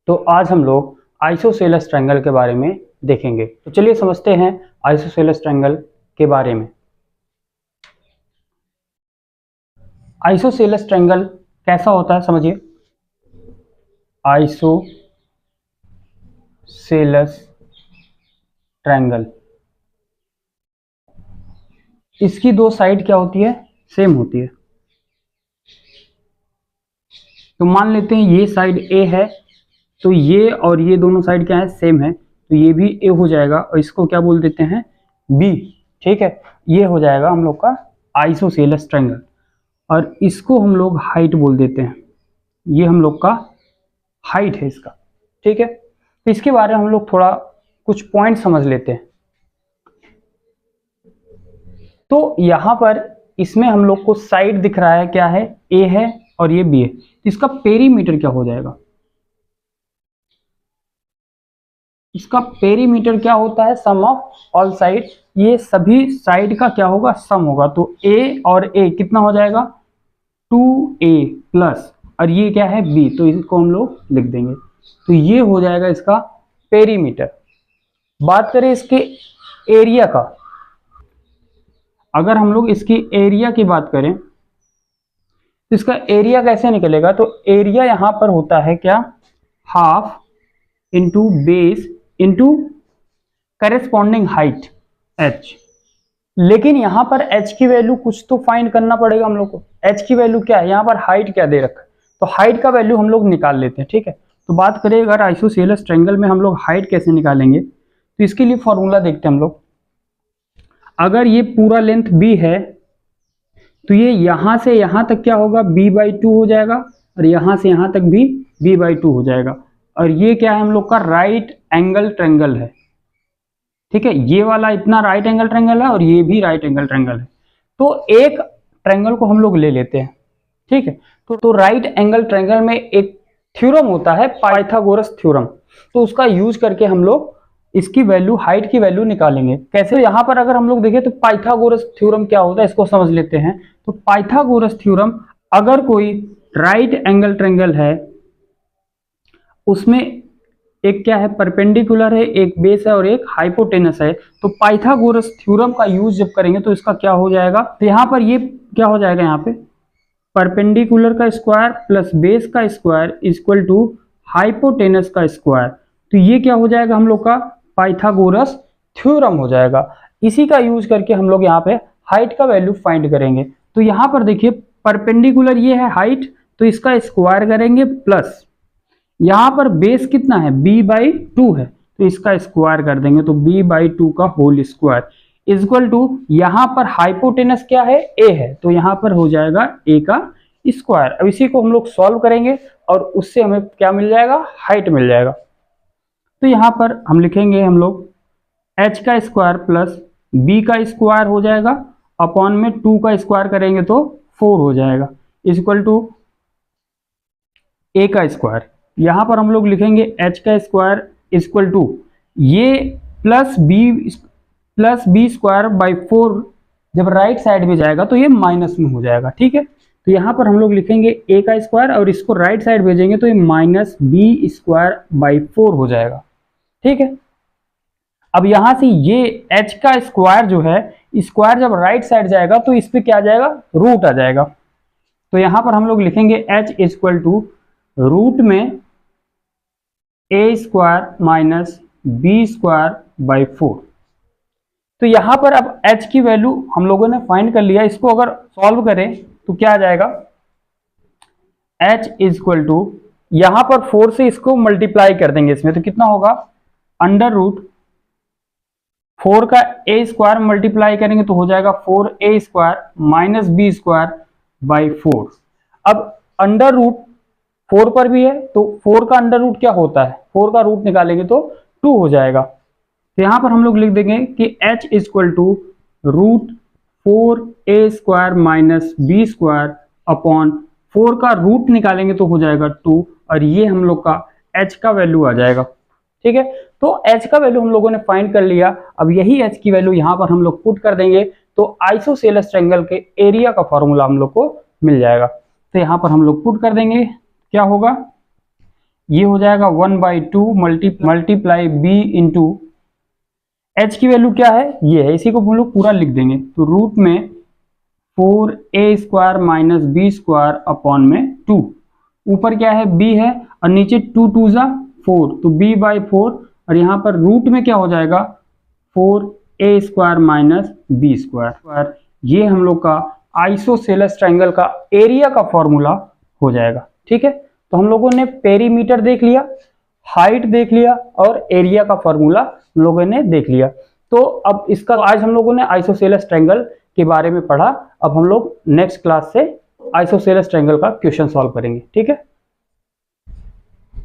तो आज हम लोग आइसोसेलेस ट्रायंगल के बारे में देखेंगे। तो चलिए समझते हैं आइसोसेलेस ट्रायंगल के बारे में। आइसोसेलेस ट्रायंगल कैसा होता है समझिए। आइसोसेलेस ट्रायंगल, इसकी दो साइड क्या होती है, सेम होती है। तो मान लेते हैं ये साइड ए है, तो ये और ये दोनों साइड क्या है, सेम है, तो ये भी ए हो जाएगा और इसको क्या बोल देते हैं, बी। ठीक है, ये हो जाएगा हम लोग का आइसोसेलेस ट्रायंगल और इसको हम लोग हाइट बोल देते हैं। ये हम लोग का हाइट है इसका। ठीक है, तो इसके बारे में हम लोग थोड़ा कुछ पॉइंट समझ लेते हैं। तो यहां पर इसमें हम लोग को साइड दिख रहा है, क्या है, ए है और ये बी है, तो इसका पेरीमीटर क्या हो जाएगा, इसका पेरीमीटर क्या होता है, सम ऑफ ऑल साइड। ये सभी साइड का क्या होगा, सम होगा। तो ए और ए कितना हो जाएगा, 2a प्लस, और ये क्या है, b, तो इसको हम लोग लिख देंगे। तो ये हो जाएगा इसका पेरीमीटर। बात करें इसके एरिया का, अगर हम लोग इसकी एरिया की बात करें तो इसका एरिया कैसे निकलेगा, तो एरिया यहां पर होता है क्या, half into base into corresponding height h। लेकिन यहां पर h की वैल्यू कुछ तो फाइंड करना पड़ेगा हम लोग को। h की वैल्यू क्या है, यहां पर हाइट क्या दे रखा है, तो हाइट का वैल्यू हम लोग निकाल लेते हैं। ठीक है, तो बात करें अगर आइसोसेलेस ट्रायंगल में हम लोग हाइट कैसे निकालेंगे, तो इसके लिए फॉर्मूला देखते हैं हम लोग। अगर ये पूरा लेंथ b है तो ये यहां से यहां तक क्या होगा, b/2 हो जाएगा, और यहां से यहां तक भी b/2 हो जाएगा। और ये क्या है, हम लोग का राइट एंगल ट्रायंगल है। ठीक है, ये वाला इतना राइट एंगल ट्रायंगल है और ये भी राइट एंगल ट्रायंगल है। तो एक ट्रायंगल को हम लोग ले लेते हैं। ठीक है, तो राइट एंगल ट्रायंगल में एक थ्योरम होता है, पाइथागोरस थ्योरम, तो उसका यूज करके हम लोग इसकी वैल्यू, हाइट की वैल्यू निकालेंगे। कैसे, तो यहां पर अगर हम लोग देखें तो पाइथागोरस थ्योरम क्या होता है, इसको समझ लेते हैं। तो पाइथागोरस थ्योरम, अगर कोई राइट एंगल ट्रायंगल है, उसमें एक क्या है, परपेंडिकुलर है, एक बेस है और एक हाइपोटेनस है, तो पाइथागोरस थ्योरम का यूज जब करेंगे तो इसका क्या हो जाएगा, तो यहां पर ये क्या हो जाएगा, यहाँ पे परपेंडिकुलर का स्क्वायर प्लस बेस का स्क्वायर इक्वल टू हाइपोटेनस का स्क्वायर। तो ये क्या हो जाएगा, हम लोग का पाइथागोरस थ्योरम हो जाएगा। इसी का यूज करके हम लोग यहाँ पे हाइट का वैल्यू फाइंड करेंगे। तो यहाँ पर देखिए परपेंडिकुलर ये है हाइट, तो इसका स्क्वायर करेंगे, प्लस यहां पर बेस कितना है, b/2 है, तो इसका स्क्वायर कर देंगे, तो b/2 का होल स्क्वायर इक्वल टू, यहां पर हाइपोटेनस क्या है, a है, तो यहां पर हो जाएगा a का स्क्वायर। अब इसी को हम लोग सॉल्व करेंगे और उससे हमें क्या मिल जाएगा, हाइट मिल जाएगा। तो यहां पर हम लिखेंगे हम लोग h का स्क्वायर प्लस b का स्क्वायर हो जाएगा, अपॉन में 2 का स्क्वायर करेंगे तो 4 हो जाएगा, इक्वल टू a का स्क्वायर। यहां पर हम लोग लिखेंगे h का स्क्वायर इक्वल टू, ये प्लस बी स्क्वायर बाई 4 जब राइट साइड में जाएगा तो ये माइनस में हो जाएगा। ठीक है, तो यहां पर हम लोग लिखेंगे a का स्क्वायर और इसको राइट साइड भेजेंगे तो ये माइनस बी स्क्वायर बाई 4 हो जाएगा। ठीक है, अब यहां से ये h का स्क्वायर जो है, स्क्वायर जब राइट साइड जाएगा तो इस पे क्या आ जाएगा, रूट आ जाएगा। तो यहां पर हम लोग लिखेंगे h इक्वल टू रूट में a square minus B square by 4। तो यहां पर अब h की वैल्यू हम लोगों ने फाइंड कर लिया, इसको अगर सॉल्व करें तो क्या आ जाएगा, h इक्वल टू, यहां पर 4 से इसको मल्टीप्लाई कर देंगे इसमें, तो कितना होगा, अंडर रूट 4 का a स्क्वायर मल्टीप्लाई करेंगे तो हो जाएगा 4a square minus B square by 4। अब अंडर रूट 4 पर भी है, तो 4 का अंडर रूट क्या होता है, 4 का रूट निकालेंगे तो 2 हो जाएगा। तो यहां पर हम लोग लिख देंगे कि h equal to root 4a square minus B square upon 4 का रूट निकालेंगे तो हो जाएगा 2, और ये हम लोग का h का वैल्यू आ जाएगा। ठीक है, तो h का वैल्यू हम लोगों ने फाइंड कर लिया। अब यही h की वैल्यू यहां पर हम लोग पुट कर देंगे, तो आइसोसेलेस ट्रायंगल के एरिया का फॉर्मूला हम लोग को मिल जाएगा। तो यहां पर हम लोग पुट कर देंगे, क्या होगा, ये हो जाएगा 1/2 मल्टीप्लाई b इंटू h की वैल्यू क्या है, ये है, इसी को हम लोग पूरा लिख देंगे। तो रूट में 4a² minus B square upon में 2, ऊपर क्या है b है और नीचे 2 2 जा 4, तो b/4 और यहाँ पर रूट में क्या हो जाएगा 4a² माइनस बी स्क्वायर। ये हम लोग का आइसोसेलेस ट्रायंगल का एरिया का फॉर्मूला हो जाएगा। ठीक है, तो हम लोगों ने पेरीमीटर देख लिया, हाइट देख लिया और एरिया का फॉर्मूला लोगों ने देख लिया। तो अब इसका आज हम लोगों ने आइसोसेलेस ट्रायंगल के बारे में पढ़ा। अब हम लोग नेक्स्ट क्लास से आइसोसेलेस ट्रायंगल का क्वेश्चन सॉल्व करेंगे। ठीक है।